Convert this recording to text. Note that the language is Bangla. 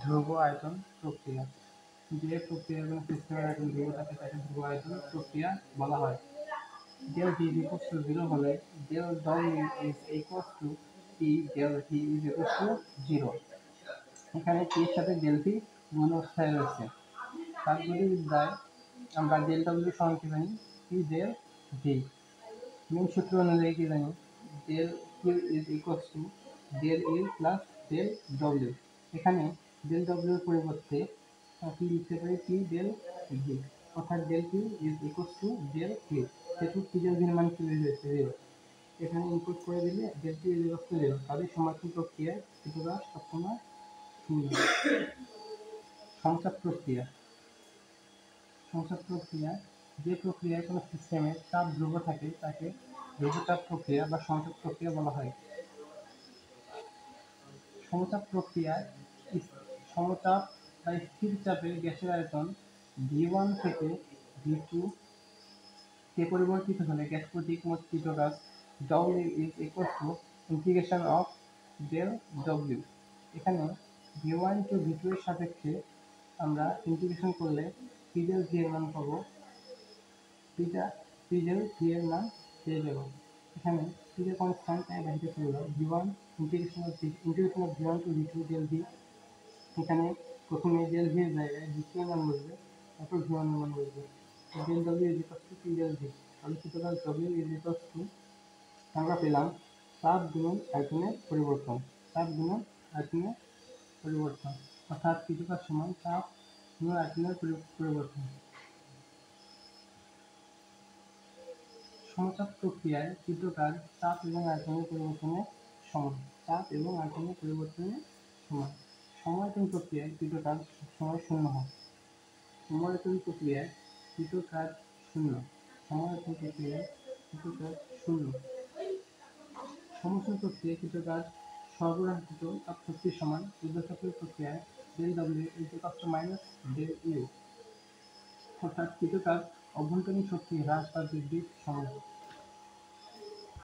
ধ্রুব আয়তন প্রক্রিয়া। যে প্রক্রিয়ার কোনো সিস্টেমের আয়তন ধ্রুব থাকে তাকে ধ্রুব আয়তন প্রক্রিয়া বলা হয়। del V is equals to 0 হলে del W is equals to P del V is equals to 0। এখানে P এর সাথে del V গুণ অবস্থায় রয়েছে। তাপগতিবিদ্যায় আমরা del W সমান কি জানি? P del V। মেন সূত্র অনুযায়ী কি জানি? del Q is equals to del E plus del W। এখানে del W এর পরিবর্তে কি লিখতে পারি? P del V, অর্থাৎ del Q is equals to del V। যেহেতু P del V এর মান কি হয়েছে? 0। এখানে ইনপুট করে দিলে del Q is equals to 0। তাদের সমাধান প্রক্রিয়া কিছুটা সবসময় শূন্য। সংচাপ প্রক্রিয়া। সংচাপ প্রক্রিয়া যে প্রক্রিয়ায় কোনো সিস্টেমে চাপ ধ্রুব থাকে তাকে ধ্রুবচাপ প্রক্রিয়া বা সংচাপ প্রক্রিয়া বলা হয়। সমচাপ প্রক্রিয়ায় সমচাপ বা স্থির চাপে গ্যাসের আয়তন V1 থেকে V2 কে পরিবর্তিত হলে গ্যাস প্রতীক মোট কৃত কাজ W is equal to integration of del W। এখানে V1 to V2 এর সাপেক্ষে আমরা ইন্টিগ্রেশন করলে P del V এর মান পাবো, P del V এর মান পেয়ে যাব। এখানে P del কনস্ট্যান্ট তাই বাহিরে করলাম V1 integration of V1 to V2 del V। এখানে প্রথমে del V এর জায়গায় V2 এর মান বসবে, তারপর V1 এর মান বসবে। del W is equals to P del V। তাহলে সুতরাং W is equals to আমরা পেলাম চাপ গুণন আয়তনের পরিবর্তন। চাপ গুণন আয়তনের পরিবর্তন, অর্থাৎ কিছু কাজ সমান চাপ গুণন আয়তনের পরিবর্তন। সমচাপ প্রক্রিয়ায় কৃত কাজ চাপ এবং আয়তনের পরিবর্তনের সমান। চাপ এবং আয়তনের পরিবর্তনের সমান। সমায়তন প্রক্রিয়ায় কৃত কাজ সবসময় শূন্য হয়। সমায়তন প্রক্রিয়ায় কৃত কাজ শূন্য। সমায়তন প্রক্রিয়ায় কৃত কাজ শূন্য। সমস্ত প্রক্রিয়ায় কৃত কাজ সরবরাহকৃত তাপ শক্তির সমান। ঊর্ধ্বচাপীয় প্রক্রিয়ায় del W is equals to minus del U, অর্থাৎ কৃত কাজ অভ্যন্তরীণ শক্তি হ্রাস বা বৃদ্ধির সমান।